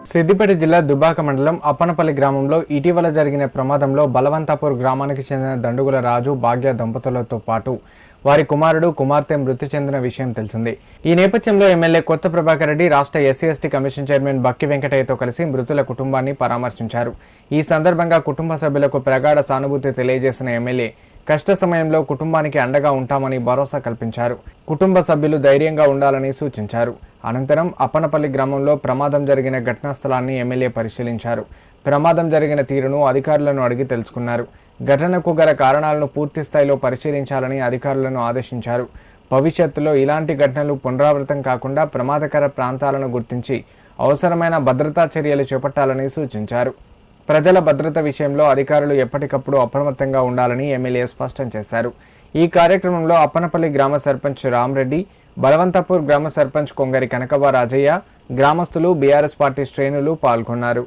సిద్దిపేట జిల్లా దుబ్బాక మండలం అప్పనపల్లి గ్రామంలో ఇటీవల జరిగిన ప్రమాదంలో బలవంతాపూర్ గ్రామానికి చెందిన దండుగుల రాజు భాగ్య దంపతులతో పాటు వారి కుమారుడు కుమార్తె మృతి చెందిన విషయం తెలిసింది. ఈ నేపథ్యంలో ఎమ్మెల్యే కొత్త ప్రభాకర్ రెడ్డి రాష్ట్ర ఎస్సీ/ఎస్టీ కమిషన్ చైర్మన్ బక్కి వెంకటయ్యతో కలిసి మృతుల కుటుంబాన్ని పరామర్శించారు. ఈ సందర్భంగా కుటుంబ సభ్యులకు ప్రగాఢ సానుభూతి తెలియజేసిన ఎమ్మెల్యే కష్ట సమయంలో కుటుంబానికి అండగా ఉంటామని భరోసా కల్పించారు. కుటుంబ సభ్యులు ధైర్యంగా ఉండాలని సూచించారు. అనంతరం అప్పనపల్లి గ్రామంలో ప్రమాదం జరిగిన ఘటనా స్థలాన్ని ఎమ్మెల్యే పరిశీలించారు. ప్రమాదం జరిగిన తీరును అధికారులను అడిగి తెలుసుకున్నారు. ఘటనకు గల కారణాలను పూర్తి స్థాయిలో పరిశీలించాలని అధికారులను ఆదేశించారు. భవిష్యత్తులో ఇలాంటి ఘటనలు పునరావృతం కాకుండా ప్రమాదకర ప్రాంతాలను గుర్తించి అవసరమైన భద్రతా చర్యలు చేపట్టాలని సూచించారు. ప్రజల భద్రత విషయంలో అధికారులు ఎప్పటికప్పుడు అప్రమత్తంగా ఉండాలని ఎమ్మెల్యే స్పష్టం చేశారు. ఈ కార్యక్రమంలో అప్పనపల్లి గ్రామ సర్పంచ్ రామరెడ్డి, బలవంతపూర్ గ్రామ సర్పంచ్ కొంగరి కనకవ రాజయ్య, గ్రామస్తులు, బీఆర్ఎస్ పార్టీ శ్రేణులు పాల్గొన్నారు.